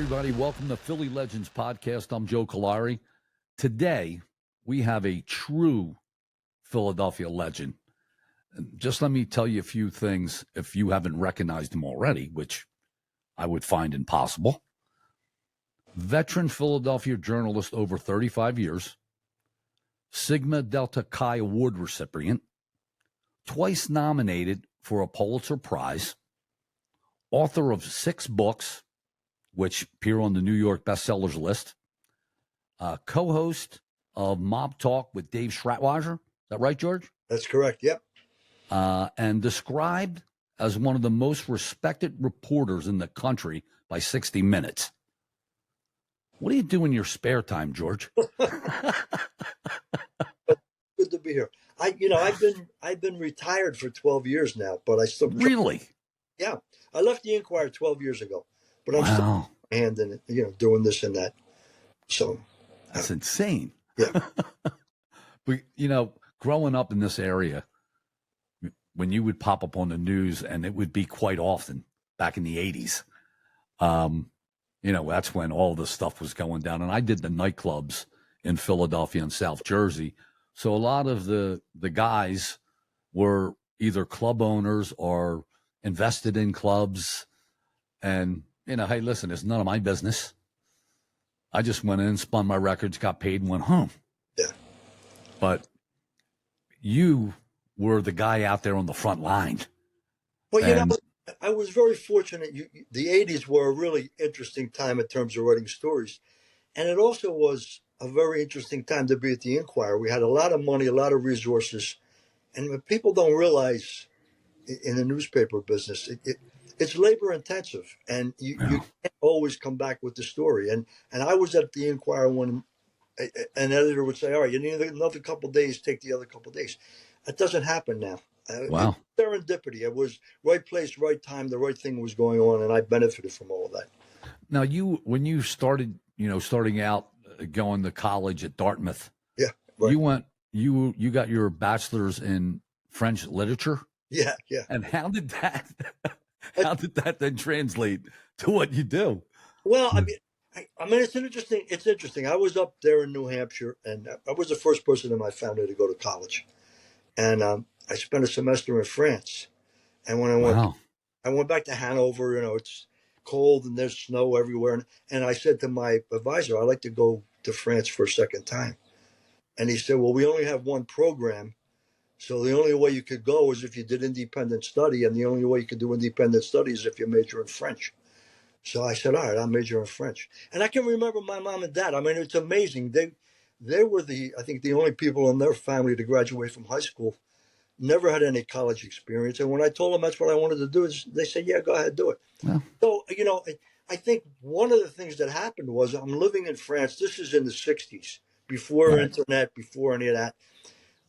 everybody. Welcome to Philly Legends Podcast. I'm Joe Callari. Today, we have a true Philadelphia legend. And just let me tell you a few things if you haven't recognized him already, which I would find impossible. Veteran Philadelphia journalist over 35 years, Sigma Delta Chi Award recipient, twice nominated for a Pulitzer Prize, author of 6 books, which appear on the New York bestsellers list, co-host of Mob Talk with Dave Schratweiser. Is that right, George? That's correct, yep. And described as one of the most respected reporters in the country by 60 Minutes. What do you do in your spare time, George? Good to be here. I've been retired for 12 years now, but I still Really? Yeah. I left the Inquirer 12 years ago, but I'm Wow. still hand in it, doing this and that. So That's insane. yeah. But, growing up in this area, when you would pop up on the news, and it would be quite often back in the 80s, that's when all this stuff was going down. And I did the nightclubs in Philadelphia and South Jersey. So a lot of the guys were either club owners or invested in clubs. And, hey, listen, it's none of my business. I just went in, spun my records, got paid, and went home. Yeah. But you were the guy out there on the front line. Well, I was very fortunate. The 80s were a really interesting time in terms of writing stories. And it also was a very interesting time to be at the Inquirer. We had a lot of money, a lot of resources. And what people don't realize in the newspaper business, it's labor intensive. And you can't always come back with the story. And I was at the Inquirer when an editor would say, all right, you need another couple of days, take the other couple of days. That doesn't happen now. Wow. Serendipity. It was right place, right time. The right thing was going on, and I benefited from all of that. Now, when you started, starting out going to college at Dartmouth, yeah, right. you got your bachelor's in French literature. Yeah. And how did that then translate to what you do? Well, I mean, it's interesting. I was up there in New Hampshire, and I was the first person in my family to go to college, and I spent a semester in France. And when I went back to Hanover. It's cold and there's snow everywhere, and I said to my advisor, I'd like to go to France for a second time. And he said, well, we only have one program, so the only way you could go is if you did independent study, and the only way you could do independent study is if you major in French. So I said, all right, I'll major in French. And I can remember my mom and dad. I mean, it's amazing. They were I think the only people in their family to graduate from high school, never had any college experience. And when I told them that's what I wanted to do, they said, yeah, go ahead, do it. Yeah. So, I think one of the things that happened was I'm living in France. This is in the 60s, before internet, before any of that.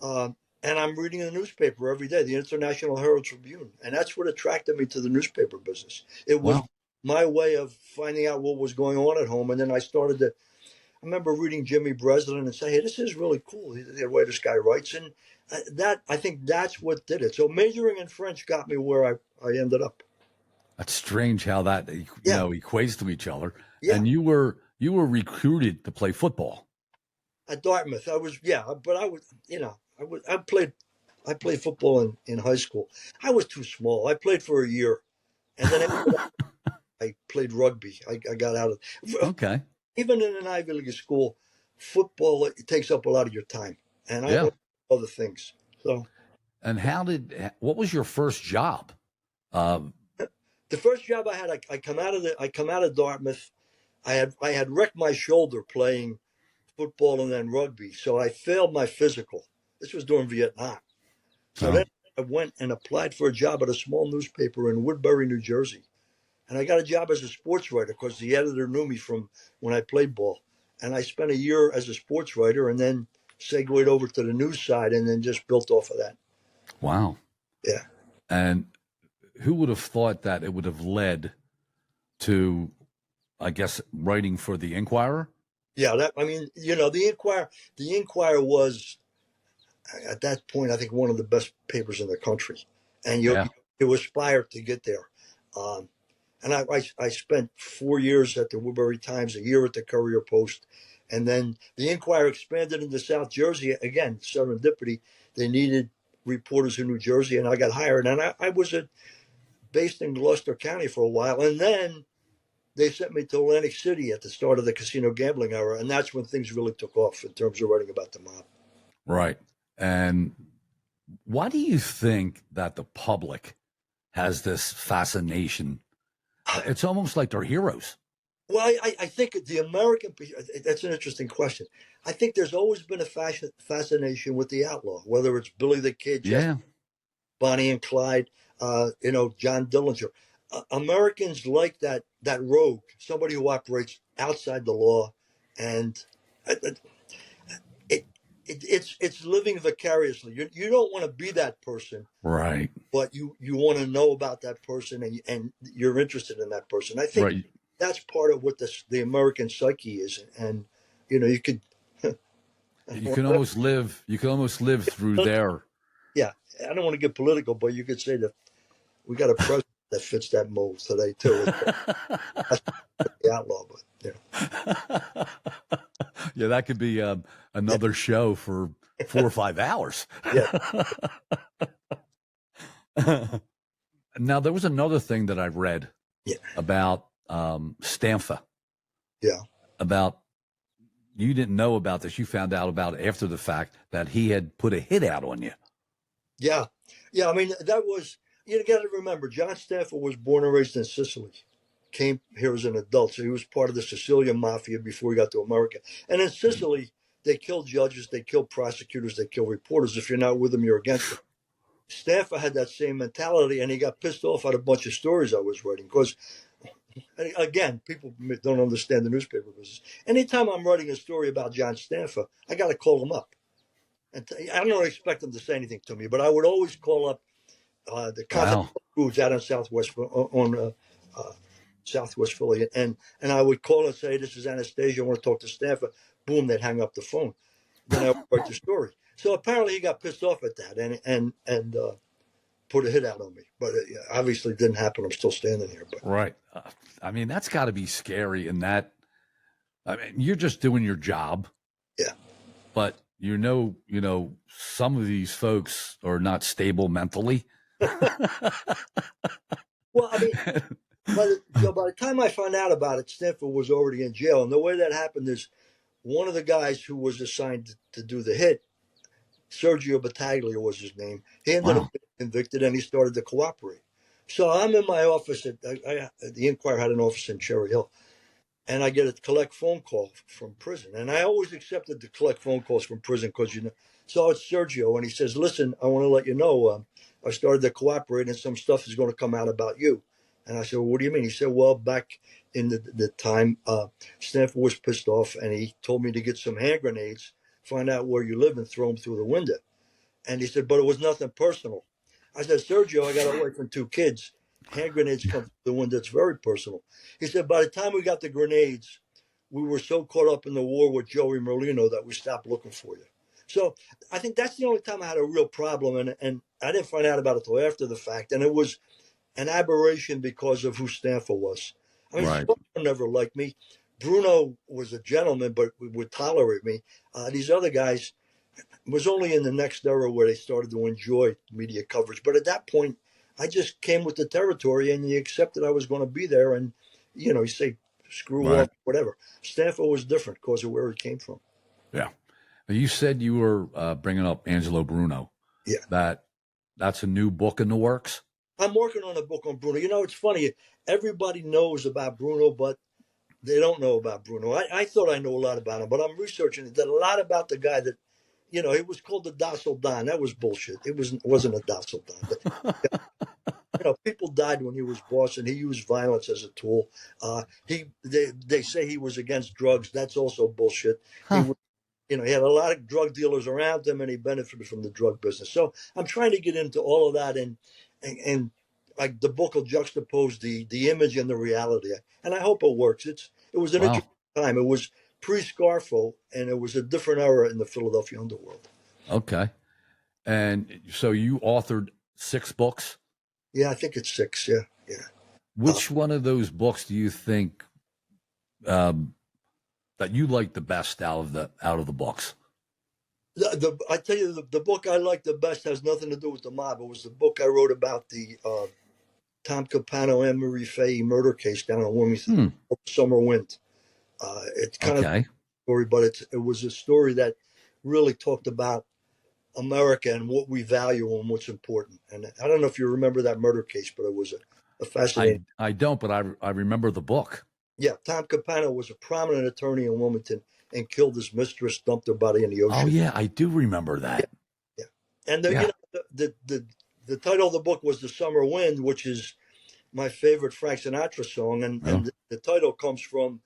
And I'm reading the newspaper every day, the International Herald Tribune. And that's what attracted me to the newspaper business. It was my way of finding out what was going on at home. And then I remember reading Jimmy Breslin and say, hey, this is really cool, the way this guy writes. And I think that's what did it. So majoring in French got me where I ended up. That's strange how that equates to each other. Yeah. And you were recruited to play football at Dartmouth. I played football in high school. I was too small. I played for a year, and then I played rugby. I got out of okay. Even in an Ivy League school, football, it takes up a lot of your time, and I went to other things. So, and what was your first job? The first job I had, I come out of Dartmouth. I had wrecked my shoulder playing football and then rugby, so I failed my physical. This was during Vietnam. So then I went and applied for a job at a small newspaper in Woodbury, New Jersey. And I got a job as a sports writer because the editor knew me from when I played ball. And I spent a year as a sports writer and then segued over to the news side and then just built off of that. Wow. Yeah. And who would have thought that it would have led to, I guess, writing for the Inquirer? Yeah, the Inquirer was, at that point, I think one of the best papers in the country. And you aspire to get there. And I spent 4 years at the Woodbury Times, a year at the Courier Post, and then the Inquirer expanded into South Jersey. Again, serendipity. They needed reporters in New Jersey, and I got hired. And I was based in Gloucester County for a while, and then they sent me to Atlantic City at the start of the casino gambling era, and that's when things really took off in terms of writing about the mob. Right. And why do you think that the public has this fascination? It's almost like they're heroes. Well, I think the American, that's an interesting question. I think there's always been a fascination with the outlaw, whether it's Billy the Kid, Bonnie and Clyde, John Dillinger. Americans like that rogue, somebody who operates outside the law, and it's living vicariously. You don't want to be that person, right? But you want to know about that person, and you're interested in that person. I think that's part of what the American psyche is, and you could you can almost live through there. Yeah, I don't want to get political, but you could say that we got a president that fits that mold today too. That's the outlaw, but yeah, that could be another show for 4 or 5 hours. Yeah. Now, there was another thing that I read about Stanfa. Yeah. About, you didn't know about this. You found out about it after the fact that he had put a hit out on you. Yeah. Yeah. I mean, that was, you got to remember, John Stanfa was born and raised in Sicily. Came here as an adult. So he was part of the Sicilian Mafia before he got to America. And in Sicily, they kill judges, they kill prosecutors, they kill reporters. If you're not with them, you're against them. Stanfa had that same mentality, and he got pissed off at a bunch of stories I was writing. Because, again, people don't understand the newspaper business. Anytime I'm writing a story about John Stanfa, I got to call him up. And I don't expect him to say anything to me, but I would always call up the contact groups out on Southwest Philly, and I would call and say, "This is Anastasia. I want to talk to Stanfa." Boom, they'd hang up the phone. Then I would write the story. So apparently he got pissed off at that and put a hit out on me. But it obviously didn't happen. I'm still standing here. But right. I mean, that's got to be scary. And that, I mean, you're just doing your job. Yeah. But some of these folks are not stable mentally. Well, I mean, by the time I found out about it, Stanfa was already in jail. And the way that happened is one of the guys who was assigned to do the hit, Sergio Battaglia was his name. He ended up being convicted, and he started to cooperate. So I'm in my office the Inquirer had an office in Cherry Hill, and I get a collect phone call from prison. And I always accepted to collect phone calls from prison because, so it's Sergio, and he says, "Listen, I want to let you know, I started to cooperate, and some stuff is going to come out about you." And I said, "Well, what do you mean?" He said, "Well, back in the time, Stanford was pissed off, and he told me to get some hand grenades, find out where you live, and throw them through the window." And he said, "But it was nothing personal." I said, "Sergio, I got a wife and 2 kids. Hand grenades come through the window. It's very personal." He said, "By the time we got the grenades, we were so caught up in the war with Joey Merlino that we stopped looking for you." So I think that's the only time I had a real problem. And I didn't find out about it till after the fact. And it was an aberration because of who Stanfa was. I mean, Stanfa never liked me. Bruno was a gentleman, but would tolerate me. These other guys, it was only in the next era where they started to enjoy media coverage. But at that point, I just came with the territory, and you accepted I was going to be there. And, you say, screw off, whatever. Stanfa was different because of where he came from. Yeah. You said you were bringing up Angelo Bruno. Yeah. That's a new book in the works? I'm working on a book on Bruno. It's funny. Everybody knows about Bruno, but they don't know about Bruno. I thought I know a lot about him, but I'm researching it. Did a lot about the guy that, he was called the Docile Don. That was bullshit. It wasn't a Docile Don. But, people died when he was boss, and he used violence as a tool. They say he was against drugs. That's also bullshit. Huh. He had a lot of drug dealers around him, and he benefited from the drug business. So I'm trying to get into all of that, and like the book will juxtapose the image and the reality, and I hope it works. It was an interesting time. It was pre-Scarfo, and it was a different era in the Philadelphia underworld. Okay, and so you authored 6 books? Yeah, I think it's 6. Yeah. Which one of those books do you think that you like the best out of the books? I tell you, the book I like the best has nothing to do with the mob. It was the book I wrote about the Tom Capano, Anne Marie Fahey murder case down in Wilmington, Summer Wind. It's kind of a Okay. story, but it was a story that really talked about America and what we value and what's important. And I don't know if you remember that murder case, but it was a fascinating. I don't, but I remember the book. Yeah, Tom Capano was a prominent attorney in Wilmington and killed his mistress, dumped her body in the ocean. Oh yeah, I do remember that. Yeah, and Yeah. the title of the book was "The Summer Wind," which is my favorite Frank Sinatra song, and the title comes from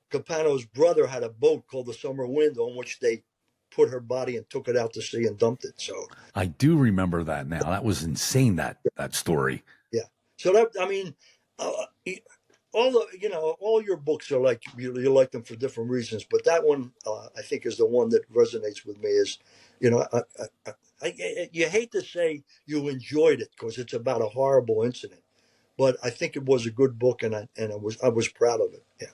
Capano's brother had a boat called the Summer Wind on which they put her body and took it out to sea and dumped it. So I do remember that now. That was insane. That story. yeah. So that I mean, all your books are like you like them for different reasons, but that one I think is the one that resonates with me. Is you hate to say you enjoyed it because it's about a horrible incident, but I think it was a good book, and I was proud of it. Yeah.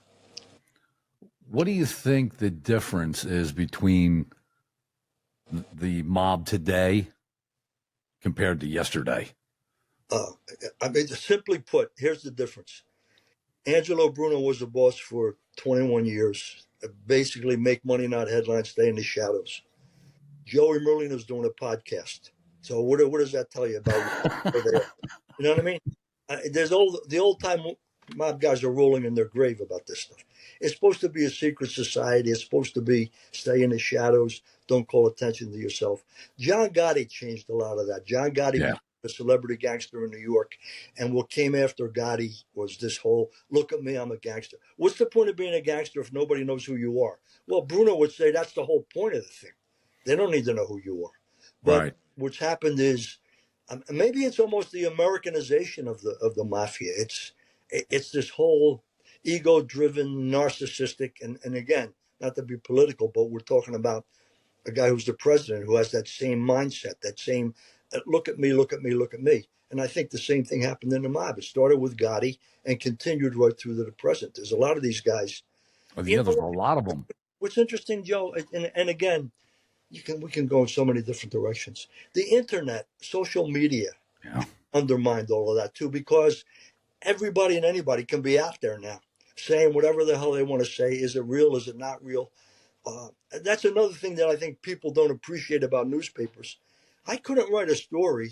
What do you think the difference is between the mob today compared to yesterday? I mean, simply put, here's the difference. Angelo Bruno was the boss for 21 years. Basically, make money, not headlines, stay in the shadows. Joey Merlino's doing a podcast. So what does that tell you about where they are? You know what I mean? The old time mob guys are rolling in their grave about this stuff. It's supposed to be a secret society. It's supposed to be stay in the shadows. Don't call attention to yourself. John Gotti changed a lot of that. John Gotti became a celebrity gangster in New York. And what came after Gotti was this whole, look at me, I'm a gangster. What's the point of being a gangster if nobody knows who you are? Well, Bruno would say that's the whole point of the thing. They don't need to know who you are. But what's happened is maybe it's almost the Americanization of the mafia. It's this whole ego-driven, narcissistic, and again, not to be political, but we're talking about a guy who's the president who has that same mindset, that same look at me, look at me, look at me. And I think the same thing happened in the mob. It started with Gotti and continued right through to the present. There's a lot of these guys. Yeah, there's a lot of them. What's interesting, Joe, and again, we can go in so many different directions. The internet, social media, undermined all of that too, because everybody and anybody can be out there now saying whatever the hell they want to say. Is it real? Is it not real? That's another thing that I think people don't appreciate about newspapers. I couldn't write a story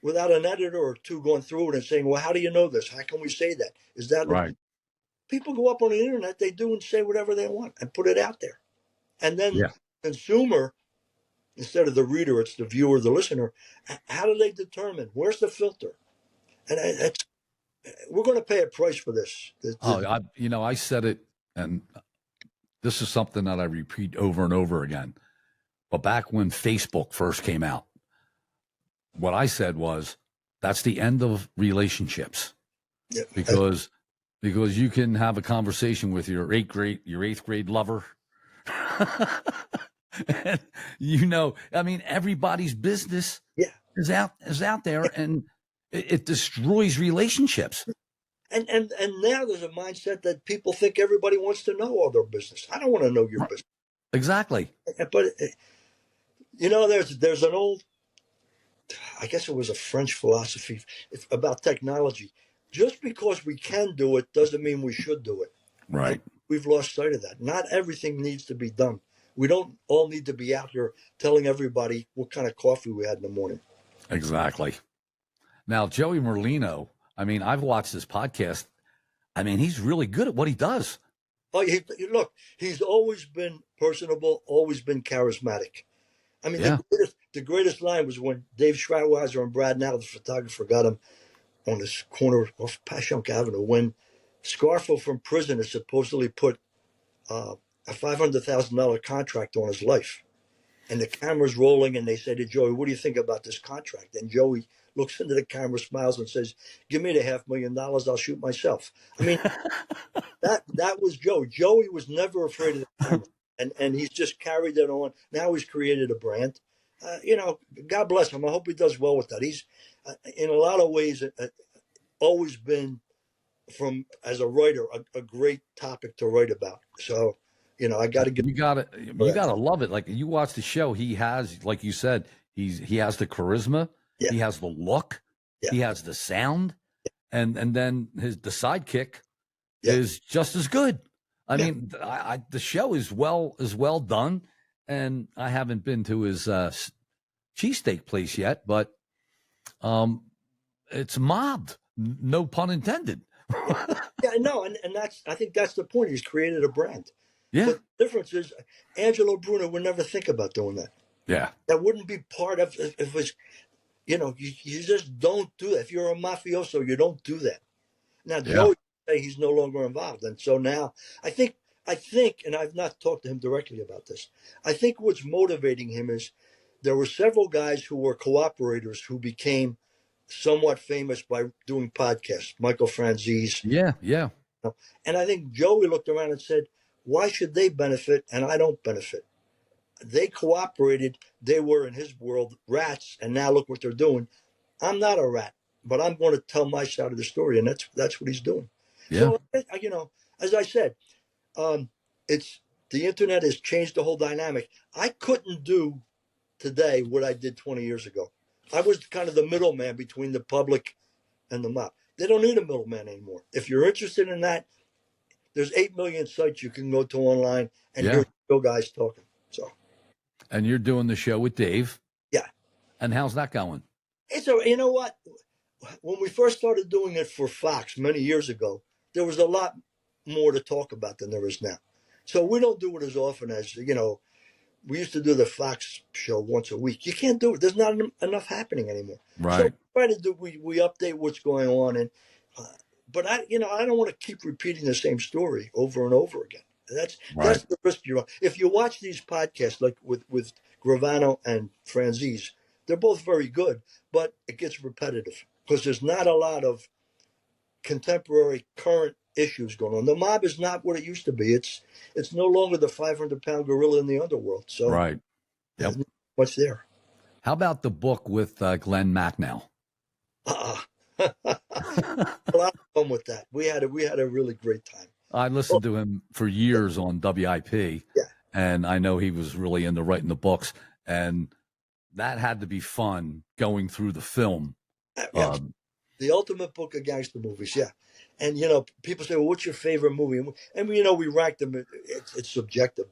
without an editor or two going through it and saying, well, how do you know this? How can we say that? Is that right? People go up on the internet, they do and say whatever they want and put it out there. And then consumer, instead of the reader, it's the viewer, the listener. How do they determine? Where's the filter? And we're going to pay a price for this. I said it, and this is something that I repeat over and over again. But back when Facebook first came out, what I said was, that's the end of relationships. Yeah. Because you can have a conversation with your eighth grade lover. And I mean, everybody's business is out there, and it destroys relationships. And now there's a mindset that people think everybody wants to know all their business. I don't want to know your business. Exactly. But there's an old, I guess it was a French philosophy about technology. Just because we can do it doesn't mean we should do it. Right. And we've lost sight of that. Not everything needs to be done. We don't all need to be out here telling everybody what kind of coffee we had in the morning. Exactly. Now, Joey Merlino, I mean, I've watched this podcast. I mean, he's really good at what he does. Oh, look, he's always been personable, always been charismatic. I mean, the greatest line was when Dave Schratweiser and Brad Now, the photographer, got him on this corner off Passyunk Avenue when Scarfo from prison had supposedly put a $500,000 contract on his life. And the camera's rolling, and they say to Joey, what do you think about this contract? And Joey looks into the camera, smiles, and says, give me the $500,000, I'll shoot myself. I mean, that was Joey. Joey was never afraid of the camera, and he's just carried that on. Now he's created a brand. God bless him. I hope he does well with that. He's, in a lot of ways, always been from as a writer, a great topic to write about. So, I got to get you gotta love it. Like you watch the show, he has, like you said, he has the charisma, Yeah. he has the look, Yeah. he has the sound, and then the sidekick Yeah. is just as good. I Yeah. mean, the show is well done, and I haven't been to his cheesesteak place yet, but it's mobbed. No pun intended. Yeah, no, and I think that's the point. He's created a brand. Yeah, But the difference is, Angelo Bruno would never think about doing that. yeah, That wouldn't be part of if it's, you just don't do that. If you're a mafioso, you don't do that. Now, Joey say he's no longer involved, and so now I think, and I've not talked to him directly about this. I think what's motivating him is there were several guys who were cooperators who became somewhat famous by doing podcasts. Michael Franzese. yeah. And I think Joey looked around and said, why should they benefit and I don't benefit? They cooperated. They were, in his world, rats, and now look what they're doing. I'm not a rat, but I'm going to tell my side of the story, and that's what he's doing. Yeah. So, as I said, it's the internet has changed the whole dynamic. I couldn't do today what I did 20 years ago. I was kind of the middleman between the public and the mob. They don't need a middleman anymore. If you're interested in that, there's 8 million sites you can go to online and hear real guys talking. So, and you're doing the show with Dave. Yeah. And how's that going? You know what? When we first started doing it for Fox many years ago, there was a lot more to talk about than there is now. So we don't do it as often as, we used to do the Fox show once a week. You can't do it. There's not enough happening anymore. Right. So we update what's going on, and but I don't want to keep repeating the same story over and over again. That's the risk you're on. If you watch these podcasts like with Gravano and Franzese, they're both very good, but it gets repetitive because there's not a lot of contemporary current issues going on. The mob is not what it used to be. It's no longer the 500-pound gorilla in the underworld. So right. Yep. What's there? How about the book with Glen Macnow? A lot of fun with that. We had a really great time. I listened to him for years on WIP, and I know he was really into writing the books, and that had to be fun going through the film. The ultimate book of gangster movies, yeah. And, people say, well, what's your favorite movie? And we rank them. It's subjective,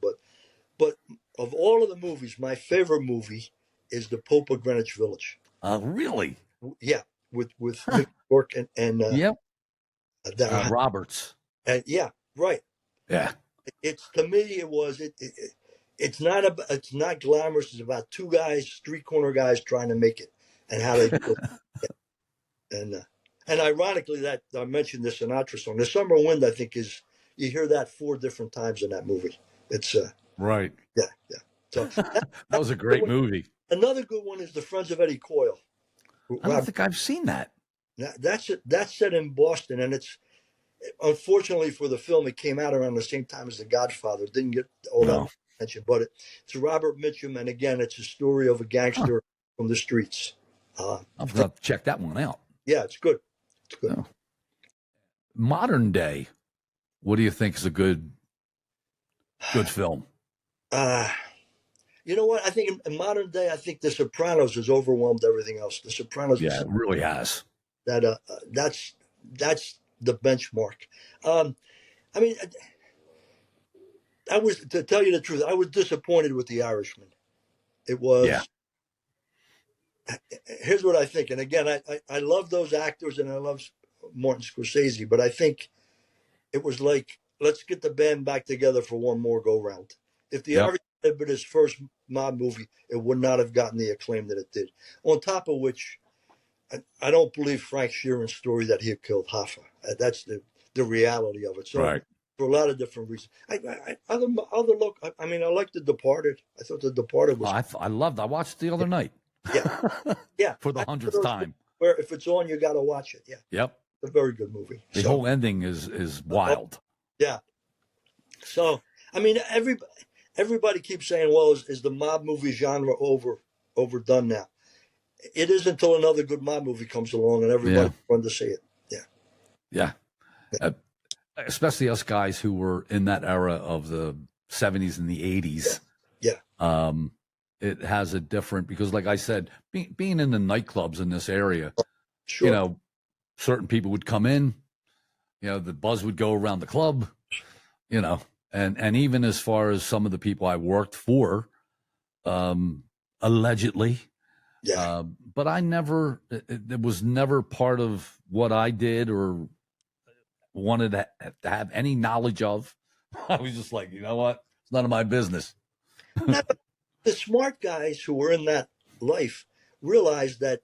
but of all of the movies, my favorite movie is The Pope of Greenwich Village. Really? Yeah, with Mickey Rourke and Roberts. And yeah, right. Yeah. To me, it was it's not glamorous. It's about two guys, street corner guys, trying to make it and how they do it. And ironically, that I mentioned the Sinatra song, "The Summer Wind." I think you hear that 4 different times in that movie. It's right. Yeah. So that was a great movie. Another good one is The Friends of Eddie Coyle. I don't think I've seen that. That's set in Boston, and it's unfortunately for the film, it came out around the same time as The Godfather. It didn't get all that attention, but it's Robert Mitchum, and again, it's a story of a gangster from the streets. I'll have to check that one out. Yeah, it's good. It's good. Oh. Modern day, what do you think is a good film? You know what? I think in modern day, I think The Sopranos has overwhelmed everything else. The Sopranos, it really has. That's the benchmark. I mean, to tell you the truth, I was disappointed with The Irishman. It was. Yeah. Here's what I think, and again, I love those actors and I love Martin Scorsese, but I think it was like, let's get the band back together for one more go round. If The Irishman had been his first mob movie, it would not have gotten the acclaim that it did. On top of which, I don't believe Frank Sheeran's story that he had killed Hoffa. That's the reality of it. So for a lot of different reasons. I like The Departed. I thought The Departed was. I watched it the other night. Yeah. For the 100th time. Where if it's on, you got to watch it. Yeah. Yep. It's a very good movie. The whole ending is wild. Yeah. So I mean, everybody keeps saying, "Well, is the mob movie genre overdone now?" It is until another good mob movie comes along and everybody runs to see it. Yeah. uh, especially us guys who were in that era of the 70s and the 80s. Yeah. It has a different, because like I said, being in the nightclubs in this area, Sure. you know, certain people would come in, you know, the buzz would go around the club, you know, and even as far as some of the people I worked for, allegedly, Yeah. but I never, it was never part of what I did or wanted to have any knowledge of. I was just like, you know what? It's none of my business. Now, the smart guys who were in that life realized that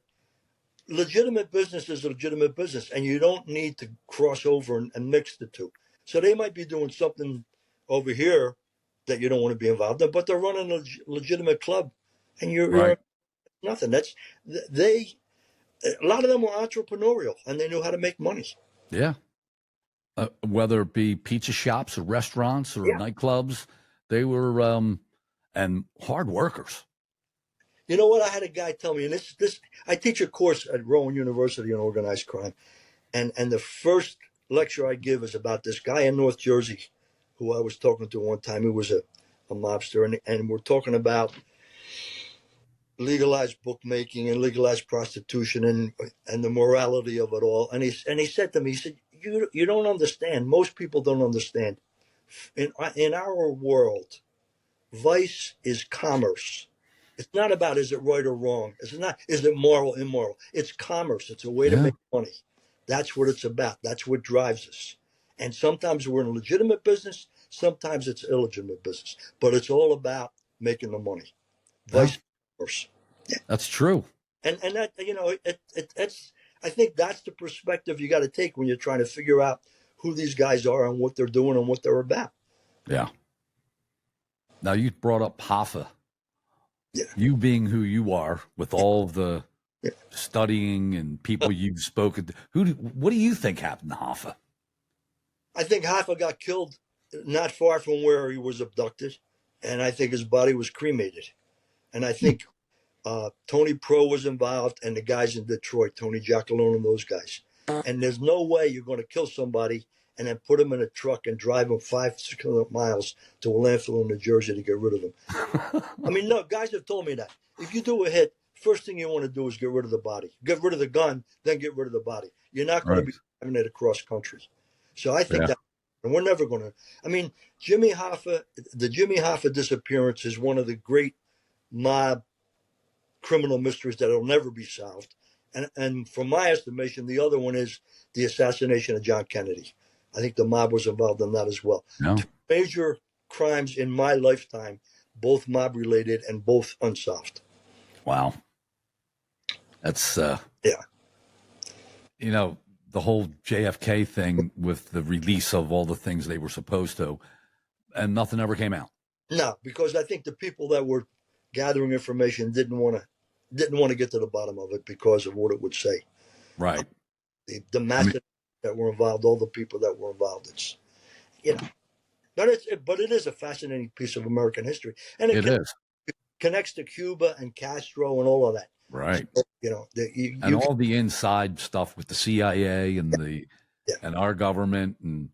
legitimate business is a legitimate business, and you don't need to cross over and mix the two. So they might be doing something over here that you don't want to be involved in, but they're running a legitimate club, and you're nothing. That's they. A lot of them were entrepreneurial, and they knew how to make money. Yeah. Whether it be pizza shops or restaurants or nightclubs, they were and hard workers. You know what? I had a guy tell me, and this I teach a course at Rowan University on organized crime, and the first lecture I give is about this guy in North Jersey, who I was talking to one time. He was a mobster, and we're talking about legalized bookmaking and legalized prostitution and the morality of it all. And he said to me, he said, you don't understand. Most people don't understand. In our world, vice is commerce. It's not about is it right or wrong. It's not is it moral, immoral. It's commerce. It's a way to make money. That's what it's about. That's what drives us. And sometimes we're in legitimate business. Sometimes it's illegitimate business. But it's all about making the money. Vice commerce. Yeah. That's true. And that, you know, it's I think that's the perspective you got to take when you're trying to figure out who these guys are and what they're doing and what they're about. Yeah. Now you brought up Hoffa. Yeah. You being who you are with all the studying and people you've spoken to, what do you think happened to Hoffa? I think Hoffa got killed not far from where he was abducted, and I think his body was cremated. And I think Tony Pro was involved, and the guys in Detroit, Tony Giacalone and those guys. And there's no way you're going to kill somebody and then put them in a truck and drive them 500-600 miles to a landfill in New Jersey to get rid of them. I mean, no, guys have told me that. If you do a hit, first thing you want to do is get rid of the body. Get rid of the gun, then get rid of the body. You're not going to be driving it across country. So I think that, and we're never going to. I mean, the Jimmy Hoffa disappearance is one of the great mob criminal mysteries that will never be solved. And from my estimation, the other one is the assassination of John Kennedy. I think the mob was involved in that as well. No. Two major crimes in my lifetime, both mob related and both unsolved. Wow. That's yeah. You know, the whole JFK thing with the release of all the things they were supposed to, and nothing ever came out. No, because I think the people that were gathering information didn't want to get to the bottom of it because of what it would say. Right. The masses that were involved, all the people that were involved. It's, you know, but it is a fascinating piece of American history, and it connects to Cuba and Castro and all of that. Right. So, you know, all the inside stuff with the CIA and and our government and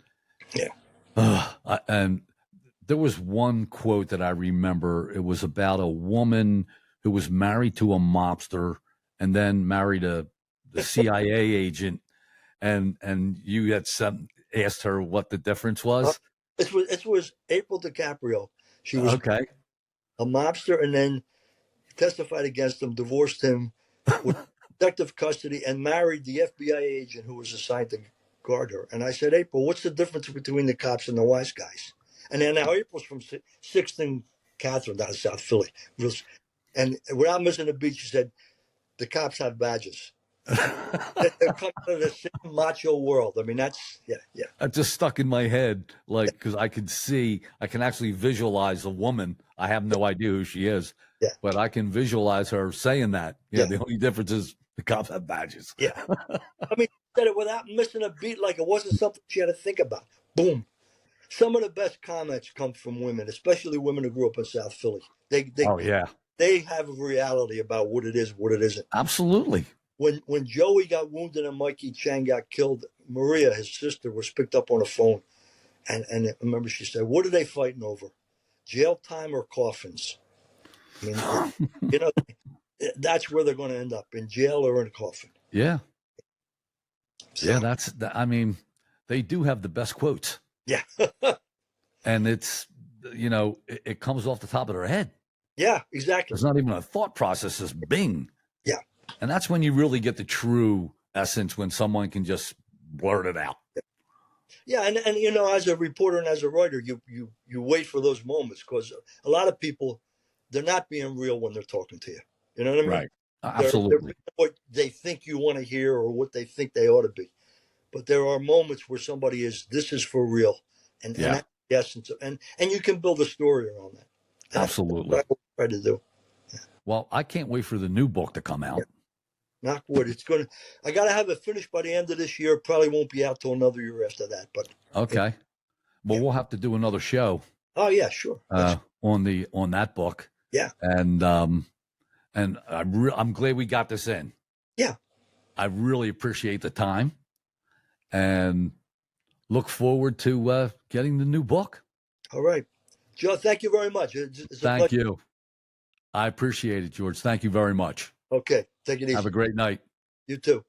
and there was one quote that I remember. It was about a woman who was married to a mobster and then married the CIA agent, and you had asked her what the difference was. It was April DiCaprio. She was a mobster, and then testified against him, divorced him, with protective custody, and married the FBI agent who was assigned to guard her. And I said, April, what's the difference between the cops and the wise guys? And then now April's from 6th and Catherine down in South Philly. And without missing a beat, she said, the cops have badges. They're coming out of the same macho world. I mean, that's, yeah. It just stuck in my head, like, because I can actually visualize a woman. I have no idea who she is, but I can visualize her saying that. The only difference is the cops have badges. Yeah. I mean, she said it without missing a beat, like it wasn't something she had to think about. Boom. Some of the best comments come from women, especially women who grew up in South Philly. They have a reality about what it is, what it isn't. Absolutely. When Joey got wounded and Mikey Chang got killed, Maria, his sister, was picked up on a phone, and I remember she said, "What are they fighting over? Jail time or coffins?" I mean, you know, that's where they're going to end up, in jail or in a coffin. Yeah. So, Yeah, I mean, they do have the best quotes. yeah. And it's, it comes off the top of their head. Yeah, exactly. There's not even a thought process, it's bing. Yeah. And that's when you really get the true essence, when someone can just blurt it out. Yeah, and as a reporter and as a writer, you wait for those moments, because a lot of people, they're not being real when they're talking to you. You know what I mean? Right. Absolutely. They're what they think you want to hear or what they think they ought to be. But there are moments where somebody this is for real. And that's the essence of, and you can build a story around that. And absolutely. that's what I try to do. Yeah. Well, I can't wait for the new book to come out. Yeah. Knock wood. I got to have it finished by the end of this year. It probably won't be out till another year after that. But okay. Well, we'll have to do another show. Oh yeah, sure. On that book. Yeah. And I'm glad we got this in. Yeah. I really appreciate the time, and look forward to getting the new book. All right, Joe. Thank you very much. Thank you. I appreciate it, George. Thank you very much. Okay. Take it easy. Have a great night. You too.